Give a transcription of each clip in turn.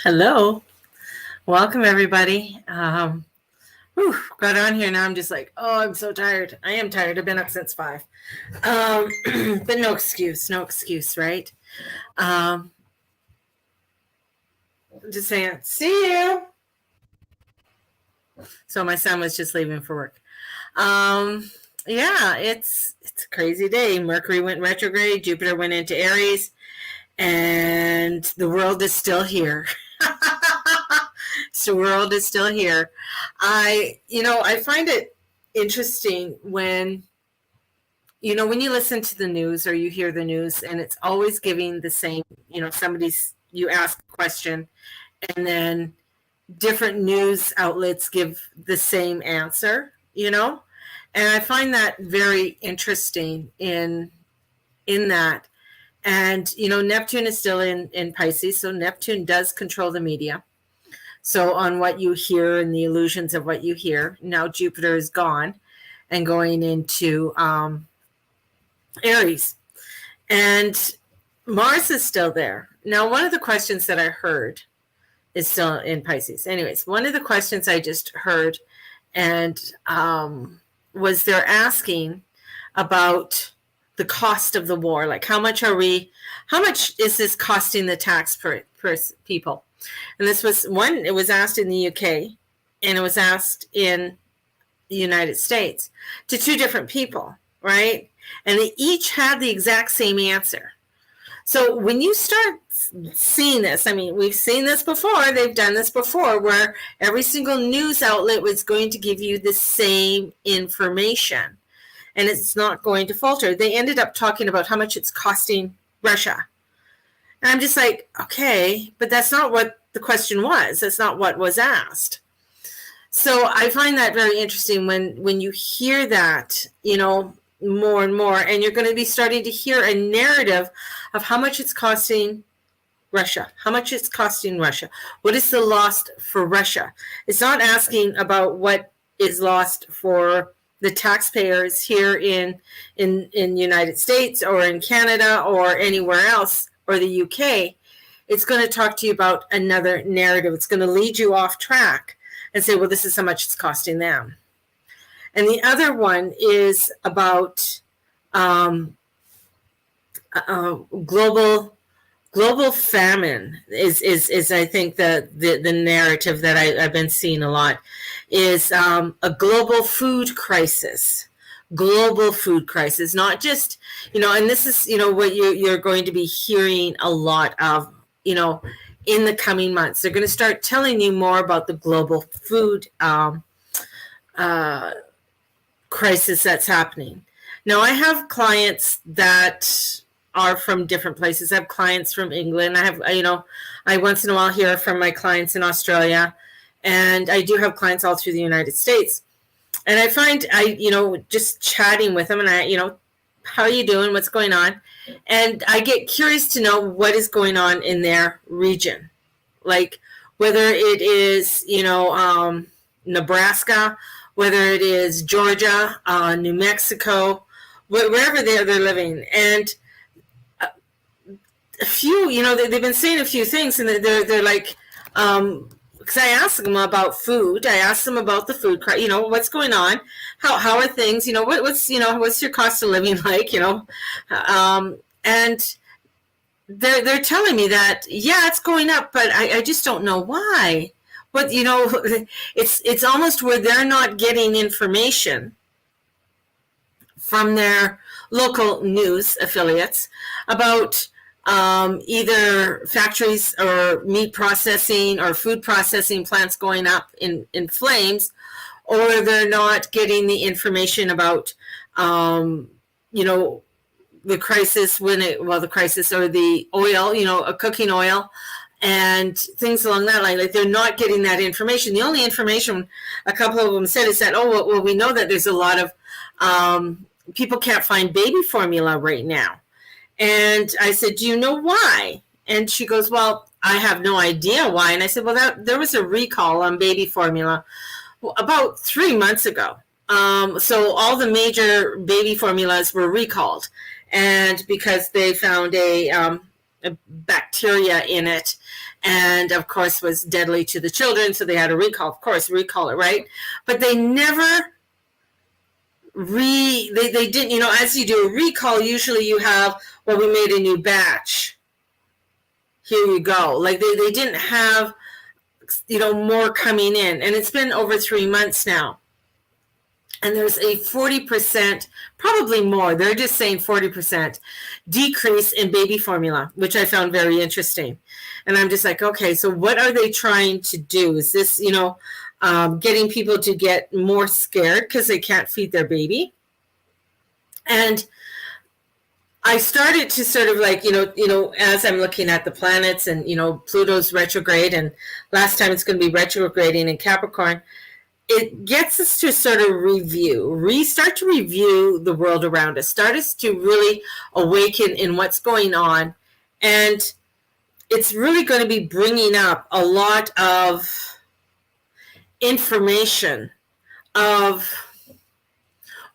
Hello, welcome everybody. Got on here now. I'm just like, oh, I'm so tired. I am tired. I've been up since 5. Um, but no excuse, right? Um, just saying, see you. So my son was just leaving for work. Yeah, it's a crazy day. Mercury went retrograde. Jupiter went into Aries, and the world is still here. So the world is still here. I find it interesting when you listen to the news or you hear the news and it's always giving the same, you ask a question and then different news outlets give the same answer. And I find that very interesting in that. And Neptune is still in Pisces, so Neptune does control the media. So on what you hear and the illusions of what you hear. Now Jupiter is gone and going into Aries. And Mars is still there. Now, one of the questions that I heard is still in Pisces. Anyways, one of the questions I just heard and was they're asking about the cost of the war. Like, how much is this costing the tax per people? And this was one, it was asked in the UK and it was asked in the United States to two different people, right? And they each had the exact same answer. So when you start seeing this, I mean, we've seen this before, they've done this before, where every single news outlet was going to give you the same information and it's not going to falter. They ended up talking about how much it's costing Russia. And I'm just like, okay, but that's not what the question was. That's not what was asked. So I find that very interesting when you hear that, more and more, and you're going to be starting to hear a narrative of how much it's costing Russia, how much it's costing Russia. What is the loss for Russia? It's not asking about what is lost for the taxpayers here in the United States or in Canada or anywhere else or the UK. It's going to talk to you about another narrative. It's going to lead you off track and say, well, this is how much it's costing them. And the other one is about global famine is I think the narrative that I've been seeing a lot is a global food crisis. Global food crisis, not just, and this is, what you're going to be hearing a lot of, in the coming months. They're going to start telling you more about the global food crisis that's happening. Now, I have clients that are from different places. I have clients from England. I have, I once in a while hear from my clients in Australia, and I do have clients all through the United States. And I find just chatting with them and how are you doing? What's going on? And I get curious to know what is going on in their region. Like whether it is, Nebraska, whether it is Georgia, New Mexico, wherever they're living. And a few, they've been saying a few things, and they're like, because I asked them about food, I asked them about the food, what's going on, how are things, what's your cost of living like, and they're telling me that it's going up, but I just don't know why. But it's almost where they're not getting information from their local news affiliates about either factories or meat processing or food processing plants going up in flames, or they're not getting the information about the crisis the crisis or the oil, a cooking oil and things along that line. Like they're not getting that information. The only information a couple of them said is that, well, we know that there's a lot of people can't find baby formula right now. And I said, do you know why? And she goes, well, I have no idea why. And I said, well, there was a recall on baby formula about 3 months ago. So all the major baby formulas were recalled. And because they found bacteria in it, and of course was deadly to the children, so they had to recall it, right? But they never they didn't, as you do a recall, usually you have, well, we made a new batch, here you go. Like they didn't have more coming in, and it's been over 3 months now, and there's a 40%, probably more, they're just saying 40% decrease in baby formula, which I found very interesting. And I'm just like, okay, so what are they trying to do? Is this getting people to get more scared because they can't feed their baby? And I started to sort of like, as I'm looking at the planets and, Pluto's retrograde, and last time it's going to be retrograding in Capricorn, it gets us to sort of start to review the world around us, start us to really awaken in what's going on. And it's really going to be bringing up a lot of information of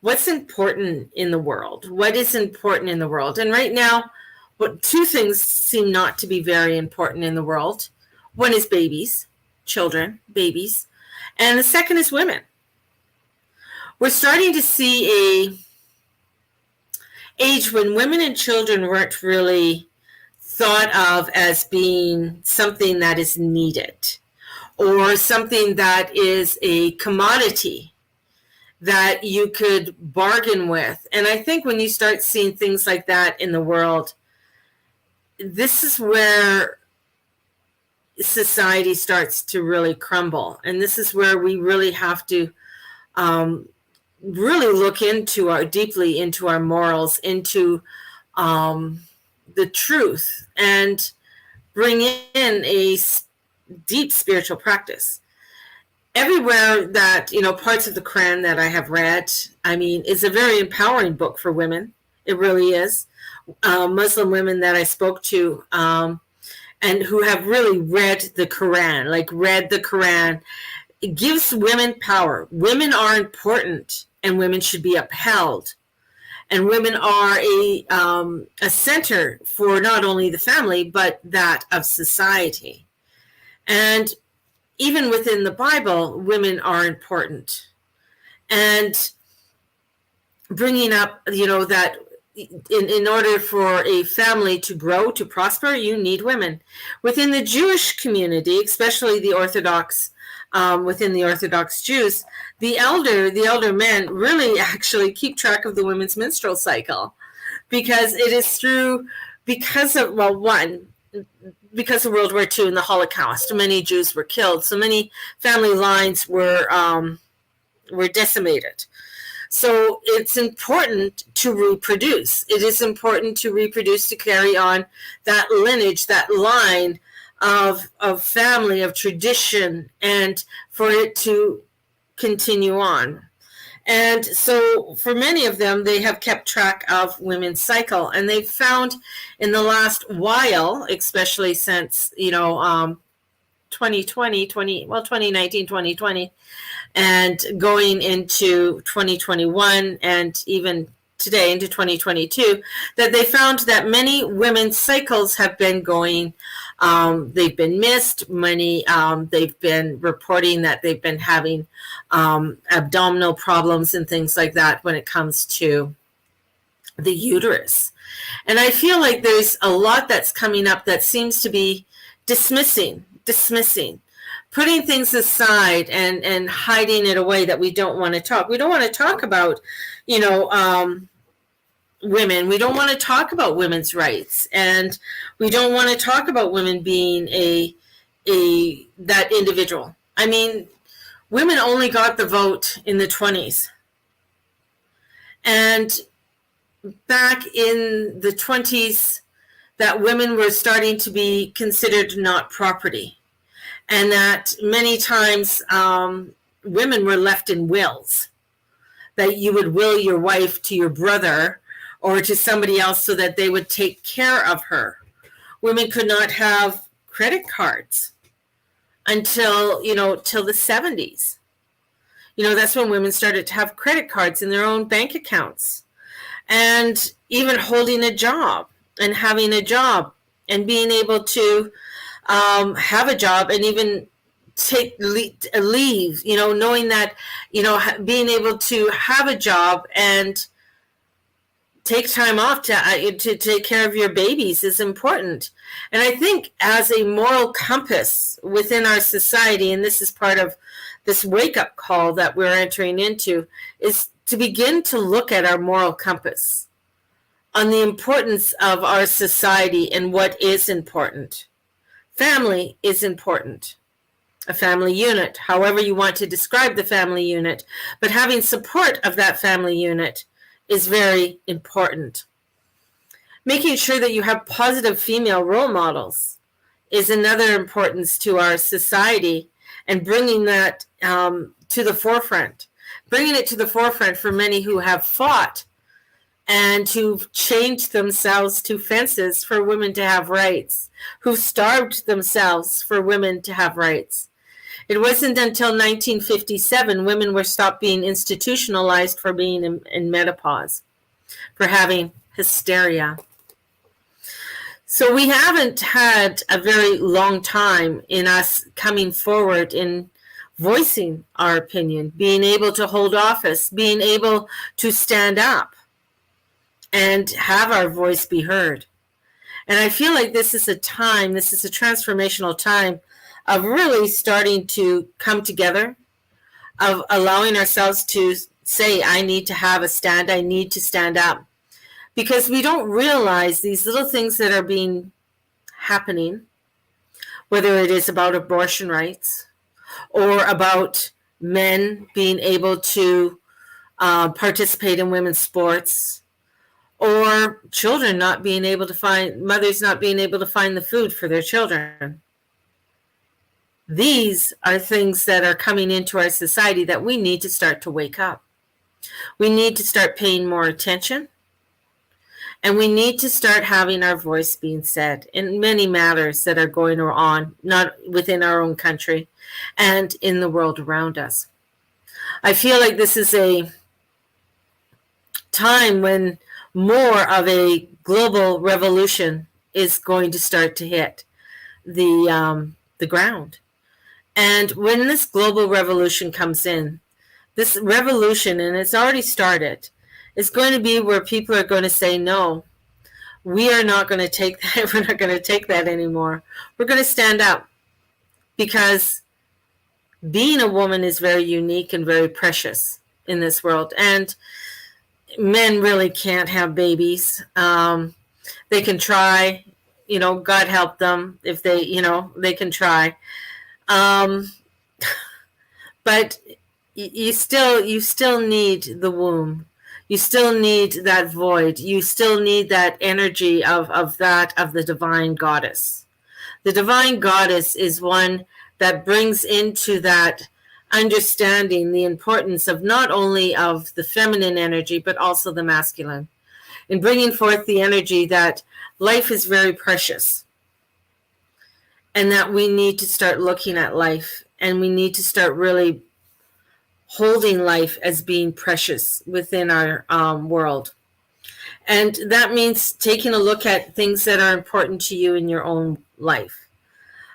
what's important in the world, what is important in the world. And right now, two things seem not to be very important in the world. One is babies, children, babies, and the second is women. We're starting to see a age when women and children weren't really thought of as being something that is needed or something that is a commodity that you could bargain with. And I think when you start seeing things like that in the world, this is where society starts to really crumble. And this is where we really have to really look deeply into our morals, into the truth, and bring in a deep spiritual practice. Everywhere that, parts of the Quran that I have read, it's a very empowering book for women. It really is. Muslim women that I spoke to, and who have really read the Quran, it gives women power. Women are important, and women should be upheld. And women are a center for not only the family, but that of society. And even within the Bible, women are important. And bringing up, that in order for a family to grow, to prosper, you need women. Within the Jewish community, especially the Orthodox, within the Orthodox Jews, the elder men really actually keep track of the women's menstrual cycle, because it is because of World War II and the Holocaust. Many Jews were killed, so many family lines were decimated. So it's important to reproduce. It is important to reproduce, to carry on that lineage, that line of family, of tradition, and for it to continue on. And so for many of them, they have kept track of women's cycle, and they've found in the last while, especially since 2019, 2020, and going into 2021, and even today into 2022, that they found that many women's cycles have been going, they've been missed. Many, they've been reporting that they've been having abdominal problems and things like that when it comes to the uterus. And I feel like there's a lot that's coming up that seems to be dismissing, putting things aside and hiding it away, that we don't want to talk. We don't want to talk about, women. We don't want to talk about women's rights, and we don't want to talk about women being that individual. Women only got the vote in the 20s. And back in the 20s, that women were starting to be considered not property. And that many times women were left in wills, that you would will your wife to your brother or to somebody else so that they would take care of her. Women could not have credit cards until, till the 70s. That's when women started to have credit cards in their own bank accounts. And even holding a job and having a job and being able to have a job and even take leave, knowing that, being able to have a job and take time off to take care of your babies is important. And I think as a moral compass within our society, and this is part of this wake-up call that we're entering into, is to begin to look at our moral compass on the importance of our society and what is important. Family is important. A family unit, however you want to describe the family unit, but having support of that family unit is very important. Making sure that you have positive female role models is another importance to our society, and bringing that to the forefront. Bringing it to the forefront for many who have fought and who've changed themselves to fences for women to have rights, who starved themselves for women to have rights. It wasn't until 1957 women were stopped being institutionalized for being in menopause, for having hysteria. So we haven't had a very long time in us coming forward in voicing our opinion, being able to hold office, being able to stand up and have our voice be heard. And I feel like this is a transformational time of really starting to come together, of allowing ourselves to say, I need to have a stand, I need to stand up. Because we don't realize these little things that are happening, whether it is about abortion rights or about men being able to participate in women's sports, or children mothers not being able to find the food for their children. These are things that are coming into our society that we need to start to wake up. We need to start paying more attention, and we need to start having our voice being said in many matters that are going on, not within our own country and in the world around us. I feel like this is a time when more of a global revolution is going to start to hit the ground. And when this global revolution comes in, this revolution, and it's already started, is going to be where people are going to say, no, we are not going to take that. We're not going to take that anymore. We're going to stand up, because being a woman is very unique and very precious in this world. And men really can't have babies. They can try, God help them if they can try. But you still need the womb. You still need that void. You still need that energy of the divine goddess. The divine goddess is one that brings into that understanding the importance of not only of the feminine energy, but also the masculine, in bringing forth the energy that life is very precious, and that we need to start looking at life, and we need to start really holding life as being precious within our world. And that means taking a look at things that are important to you in your own life.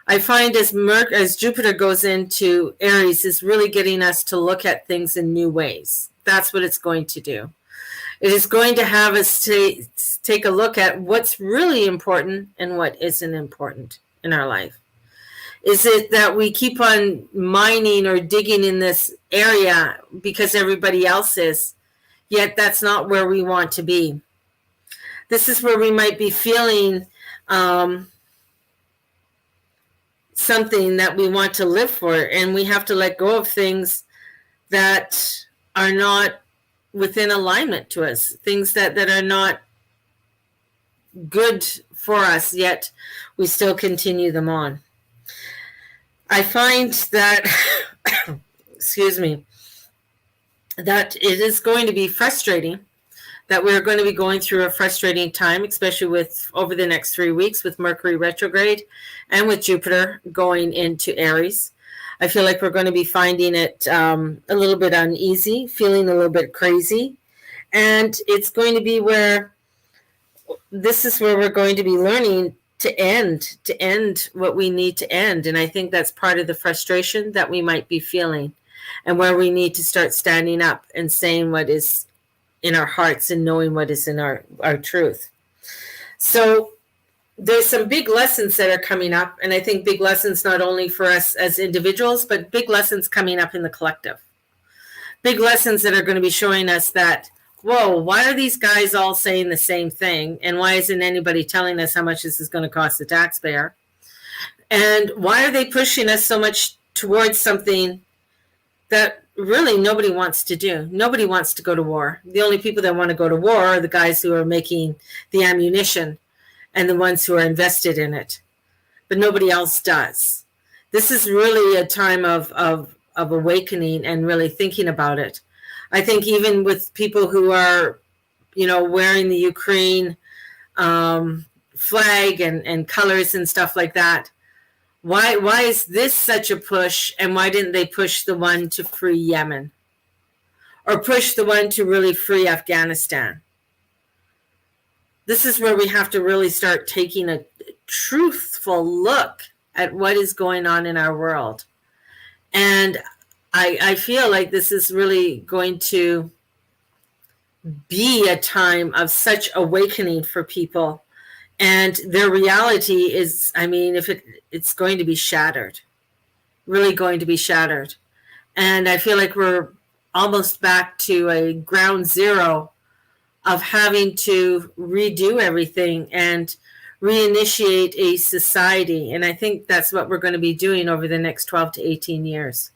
I find as Jupiter goes into Aries, is really getting us to look at things in new ways. That's what it's going to do. It is going to have us take a look at what's really important and what isn't important in our life. Is it that we keep on mining or digging in this area because everybody else is, yet that's not where we want to be? This is where we might be feeling something that we want to live for, and we have to let go of things that are not within alignment to us, things that are not good for us, yet we still continue them on. I find that, excuse me, that it is going to be frustrating, that we're going to be going through a frustrating time, especially with over the next 3 weeks with Mercury retrograde and with Jupiter going into Aries. I feel like we're going to be finding it a little bit uneasy, feeling a little bit crazy. And it's going to be where this is where we're going to be learning to end what we need to end. And I think that's part of the frustration that we might be feeling, and where we need to start standing up and saying what is in our hearts and knowing what is in our truth. So there's some big lessons that are coming up, and I think big lessons not only for us as individuals, but big lessons coming up in the collective. Big lessons that are going to be showing us that, whoa, why are these guys all saying the same thing? And why isn't anybody telling us how much this is going to cost the taxpayer? And why are they pushing us so much towards something that really nobody wants to do? Nobody wants to go to war. The only people that want to go to war are the guys who are making the ammunition and the ones who are invested in it. But nobody else does. This is really a time of awakening and really thinking about it. I think even with people who are, wearing the Ukraine flag and colors and stuff like that, why is this such a push, and why didn't they push the one to free Yemen, or push the one to really free Afghanistan? This is where we have to really start taking a truthful look at what is going on in our world. And I feel like this is really going to be a time of such awakening for people. And their reality is, it's going to be shattered, really going to be shattered. And I feel like we're almost back to a ground zero of having to redo everything and reinitiate a society. And I think that's what we're going to be doing over the next 12 to 18 years,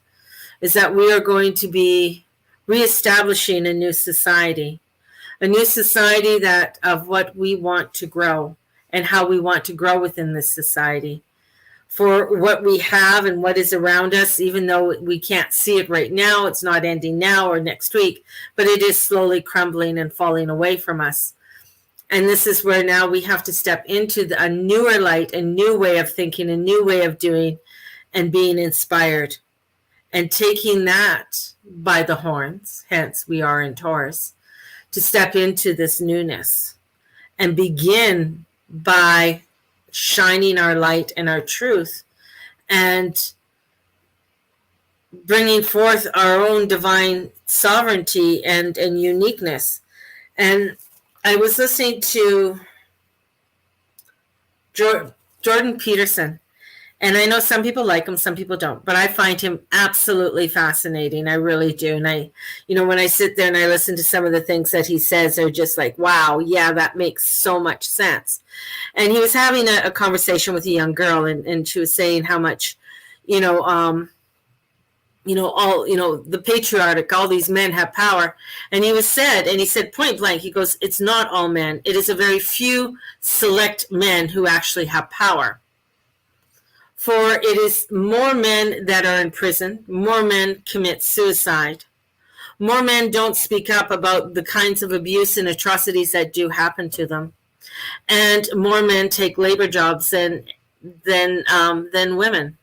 is that we are going to be reestablishing a new society that of what we want to grow and how we want to grow within this society, for what we have and what is around us, even though we can't see it right now. It's not ending now or next week, but it is slowly crumbling and falling away from us. And this is where now we have to step into a newer light, a new way of thinking, a new way of doing, and being inspired, and taking that by the horns, hence we are in Taurus, to step into this newness and begin by shining our light and our truth and bringing forth our own divine sovereignty and uniqueness. And I was listening to Jordan Peterson, and I know some people like him, some people don't, but I find him absolutely fascinating. I really do. And I, when I sit there and I listen to some of the things that he says, they're just like, wow, yeah, that makes so much sense. And he was having a conversation with a young girl, and she was saying how much, all, the patriarch, all these men have power. And he said point blank, he goes, it's not all men. It is a very few select men who actually have power. For it is more men that are in prison, more men commit suicide, more men don't speak up about the kinds of abuse and atrocities that do happen to them, and more men take labor jobs than women.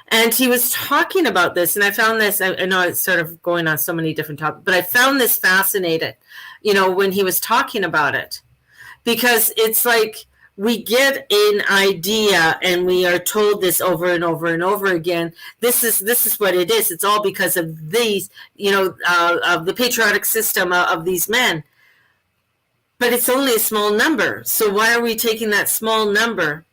And he was talking about this, and I found this, I know it's sort of going on so many different topics, but I found this fascinating, when he was talking about it, because it's like, we get an idea and we are told this over and over and over again. This is what it is. It's all because of these, of the patriotic system of these men. But it's only a small number. So why are we taking that small number?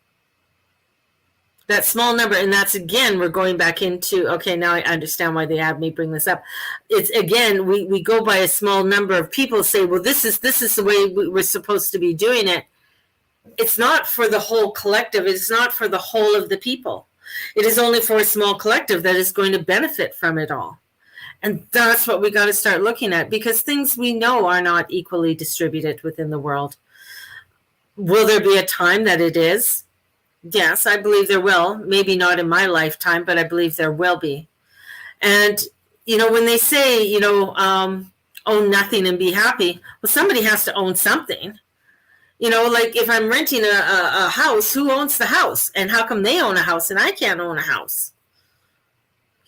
And that's, again, we're going back into, okay, now I understand why they have me bring this up. It's, again, we go by a small number of people, say, well, this is the way we're supposed to be doing it. It's not for the whole collective. It's not for the whole of the people. It is only for a small collective that is going to benefit from it all. And that's what we got to start looking at, because things we know are not equally distributed within the world. Will there be a time that it is? Yes, I believe there will. Maybe not in my lifetime, but I believe there will be. And, when they say, own nothing and be happy, well, somebody has to own something. Like if I'm renting a house, who owns the house? And how come they own a house and I can't own a house?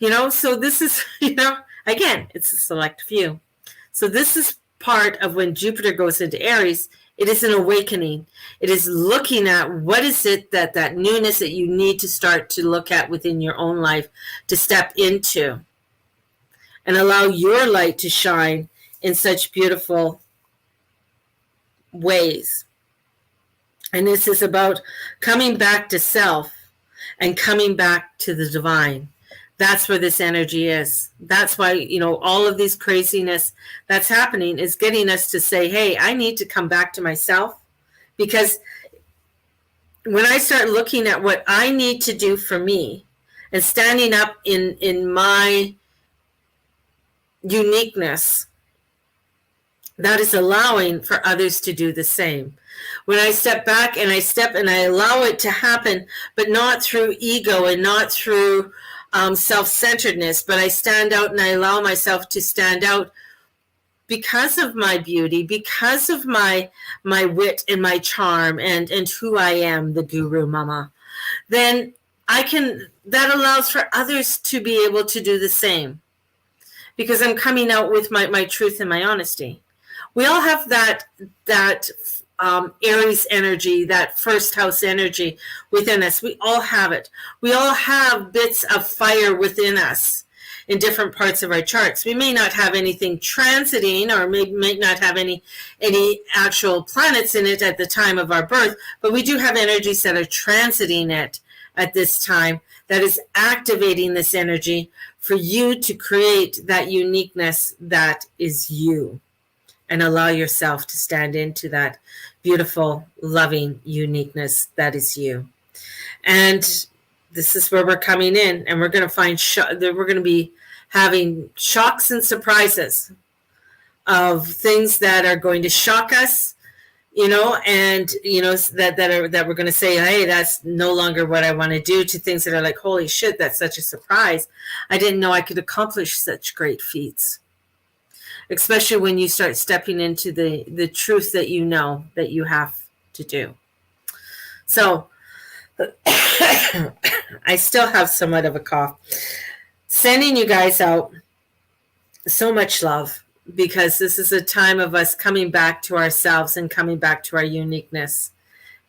So this is, again, it's a select few. So this is part of when Jupiter goes into Aries, It is an awakening. It is looking at what is it that newness that you need to start to look at within your own life, to step into and allow your light to shine in such beautiful ways. And this is about coming back to self and coming back to the divine. That's where this energy is. That's why, all of this craziness that's happening is getting us to say, hey, I need to come back to myself. Because when I start looking at what I need to do for me and standing up in my uniqueness, that is allowing for others to do the same. When I step back and I allow it to happen, but not through ego and not through self-centeredness, but I stand out and I allow myself to stand out because of my beauty, because of my wit and my charm and who I am, the guru mama, then that allows for others to be able to do the same, because I'm coming out with my truth and my honesty. We all have that Aries energy, that first house energy within us. We all have it. We all have bits of fire within us in different parts of our charts. We may not have anything transiting, or may not have any actual planets in it at the time of our birth, but we do have energies that are transiting it at this time, that is activating this energy for you to create that uniqueness that is you, and allow yourself to stand into that beautiful, loving uniqueness that is you. And this is where we're coming in, and we're going to find that we're going to be having shocks and surprises of things that are going to shock us, and that we're going to say, hey, that's no longer what I want to do, to things that are like, holy shit, that's such a surprise. I didn't know I could accomplish such great feats. Especially when you start stepping into the truth that you know that you have to do. So I still have somewhat of a cough. Sending you guys out so much love, because this is a time of us coming back to ourselves and coming back to our uniqueness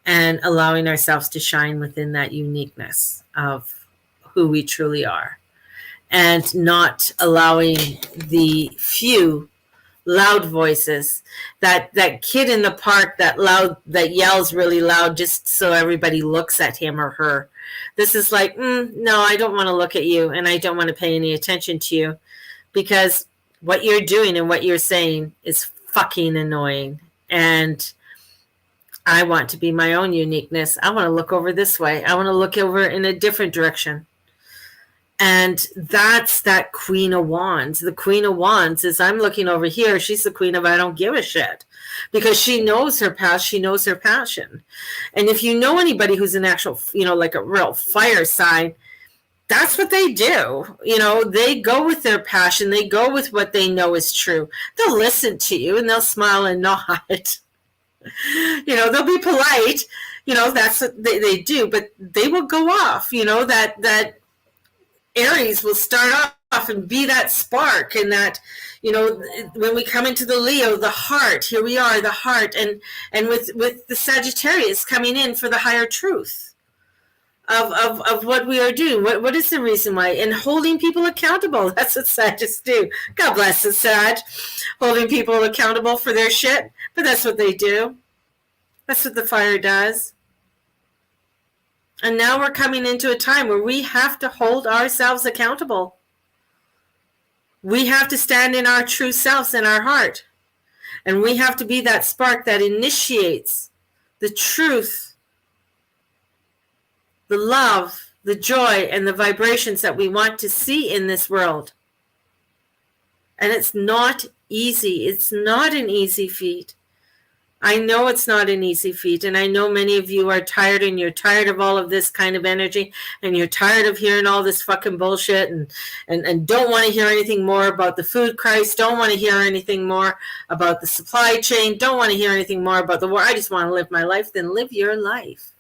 and allowing ourselves to shine within that uniqueness of who we truly are. And not allowing the few loud voices, that kid in the park that yells really loud just so everybody looks at him or her. This is like, no, I don't want to look at you, and I don't want to pay any attention to you, because what you're doing and what you're saying is fucking annoying. And I want to be my own uniqueness. I want to look over this way. I want to look over in a different direction. And that's that Queen of Wands. The Queen of Wands is, I'm looking over here. She's the queen of I don't give a shit, because she knows her past. She knows her passion. And if you know anybody who's an actual, like a real fire sign, that's what they do. They go with their passion. They go with what they know is true. They'll listen to you and they'll smile and nod. They'll be polite. That's what they do, but they will go off, that Aries will start off and be that spark, and that, when we come into the Leo, the heart, here we are, the heart, and with the Sagittarius coming in for the higher truth of what we are doing. What is the reason why? And holding people accountable. That's what Sagittarius do. God bless the Sag. Holding people accountable for their shit. But that's what they do. That's what the fire does. And now we're coming into a time where we have to hold ourselves accountable. We have to stand in our true selves in our heart. And we have to be that spark that initiates the truth, the love, the joy, and the vibrations that we want to see in this world. And it's not easy. It's not an easy feat. I know it's not an easy feat, and I know many of you are tired, and you're tired of all of this kind of energy, and you're tired of hearing all this fucking bullshit, and don't want to hear anything more about the food crisis, don't want to hear anything more about the supply chain, don't want to hear anything more about the war. I just want to live my life. Then live your life.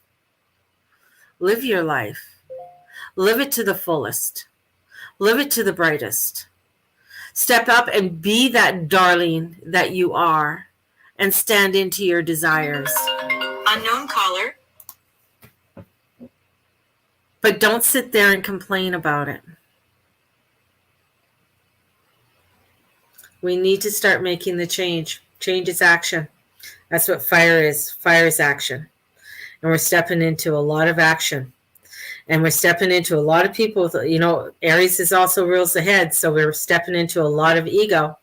Live your life. Live it to the fullest. Live it to the brightest. Step up and be that darling that you are. and stand into your desires. Unknown caller. But don't sit there and complain about it. We need to start making the change. Change is action. That's what fire is. Fire is action. And we're stepping into a lot of action. And we're stepping into a lot of people with, Aries is also rules the head. So we're stepping into a lot of ego.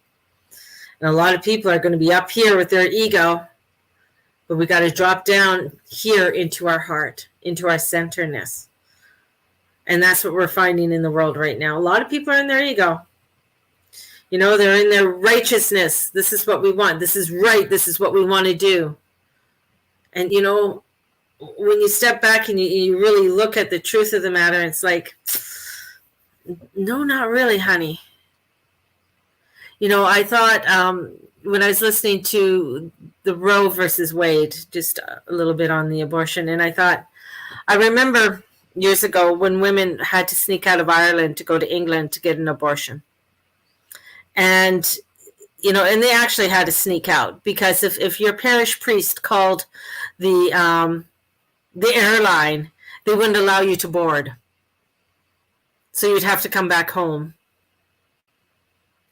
And a lot of people are going to be up here with their ego. But we got to drop down here into our heart, into our centerness. And that's what we're finding in the world right now. A lot of people are in their ego. They're in their righteousness. This is what we want. This is right. This is what we want to do. And, when you step back and you really look at the truth of the matter, it's like, no, not really, honey. I thought when I was listening to the Roe versus Wade, just a little bit on the abortion, and I remember years ago when women had to sneak out of Ireland to go to England to get an abortion. And, and they actually had to sneak out because if your parish priest called the airline, they wouldn't allow you to board. So you'd have to come back home.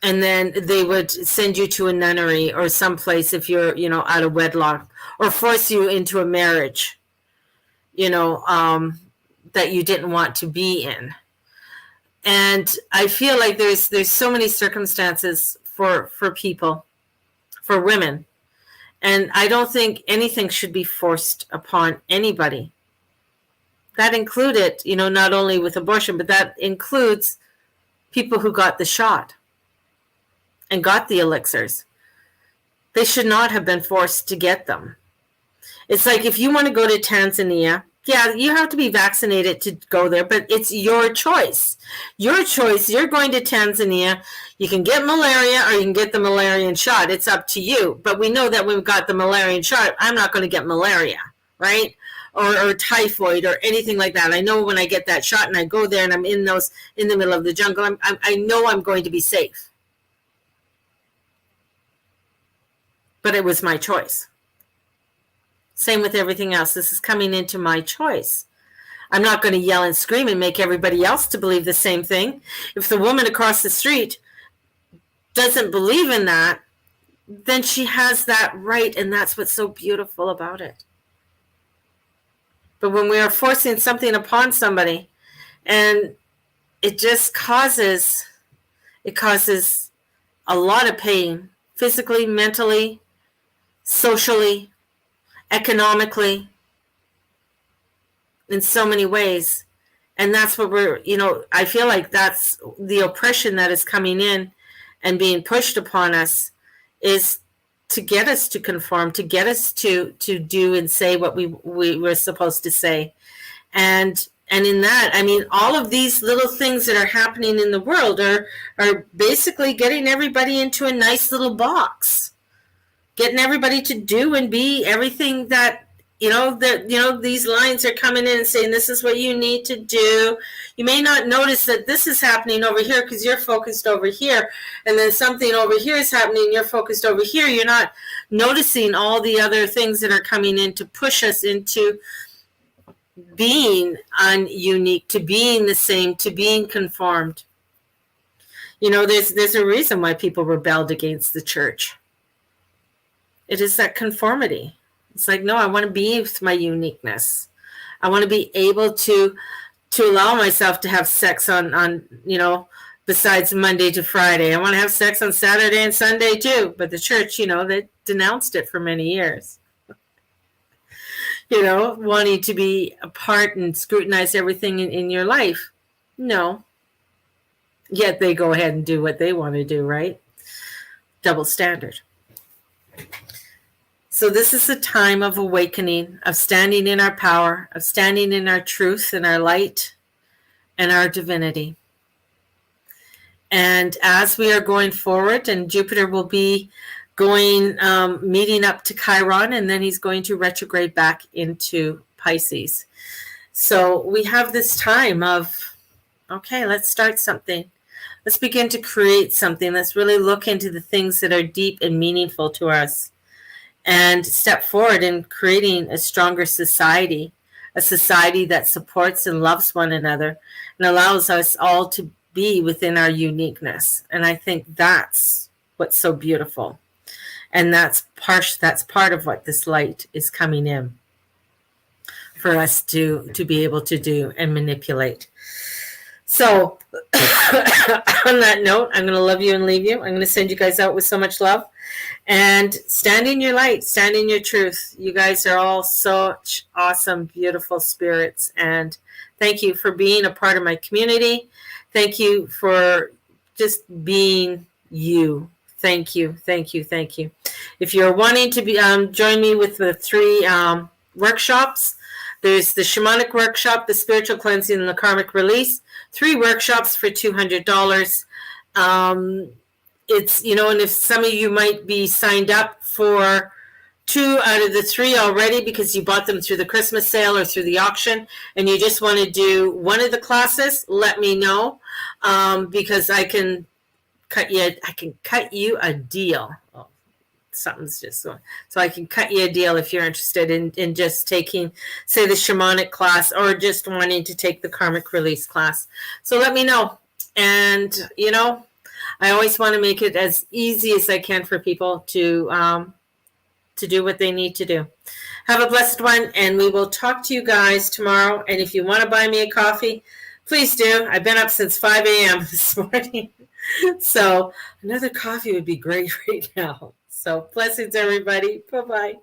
And then they would send you to a nunnery or someplace if you're, out of wedlock, or force you into a marriage, that you didn't want to be in. And I feel like there's so many circumstances for people, for women. And I don't think anything should be forced upon anybody. That included, not only with abortion, but that includes people who got the shot and got the elixirs. They should not have been forced to get them. It's like if you want to go to Tanzania, yeah, you have to be vaccinated to go there, but it's your choice. Your choice. You're going to Tanzania. You can get malaria or you can get the Malarian shot. It's up to you. But we know that when we've got the Malarian shot, I'm not going to get malaria, right? Or typhoid or anything like that. I know when I get that shot and I go there and I'm in the middle of the jungle, I know I'm going to be safe. But it was my choice. Same with everything else. This is coming into my choice. I'm not going to yell and scream and make everybody else to believe the same thing. If the woman across the street doesn't believe in that, then she has that right, and that's what's so beautiful about it. But when we are forcing something upon somebody, and it just causes a lot of pain, physically, mentally, socially, economically, in so many ways. And that's what I feel like that's the oppression that is coming in and being pushed upon us, is to get us to conform, to get us to do and say what we were supposed to say. And in that, I mean, all of these little things that are happening in the world are basically getting everybody into a nice little box, getting everybody to do and be everything that, these lines are coming in and saying, this is what you need to do. You may not notice that this is happening over here because you're focused over here. And then something over here is happening, you're focused over here. You're not noticing all the other things that are coming in to push us into being ununique, to being the same, to being conformed. There's a reason why people rebelled against the church. It is that conformity. It's like, no, I want to be with my uniqueness. I want to be able to allow myself to have sex on besides Monday to Friday. I want to have sex on Saturday and Sunday too. But the church, they denounced it for many years. Wanting to be a part and scrutinize everything in your life. No. Yet they go ahead and do what they want to do, right? Double standard. So this is a time of awakening, of standing in our power, of standing in our truth and our light and our divinity. And as we are going forward, and Jupiter will be going, meeting up to Chiron, and then he's going to retrograde back into Pisces. So we have this time of, okay, let's start something. Let's begin to create something. Let's really look into the things that are deep and meaningful to us. and step forward in creating a stronger society, a society that supports and loves one another and allows us all to be within our uniqueness. And I think that's what's so beautiful. And that's part of what this light is coming in for us to be able to do and manipulate. So on that note, I'm going to love you and leave you. I'm going to send you guys out with so much love. And stand in your light, stand in your truth. You guys are all such awesome, beautiful spirits. And thank you for being a part of my community. Thank you for just being you. Thank you, thank you, thank you. If you're wanting to be join me with the 3 workshops, there's the shamanic workshop, the spiritual cleansing, and the karmic release. 3 workshops for $200. It's, and if some of you might be signed up for 2 out of the 3 already because you bought them through the Christmas sale or through the auction, and you just want to do one of the classes, let me know, because I can cut you a deal. Oh, something's just so I can cut you a deal if you're interested in just taking, say, the shamanic class or just wanting to take the karmic release class. So let me know. And I always want to make it as easy as I can for people to do what they need to do. Have a blessed one, and we will talk to you guys tomorrow. And if you want to buy me a coffee, please do. I've been up since 5 a.m. this morning. So another coffee would be great right now. So blessings, everybody. Bye-bye.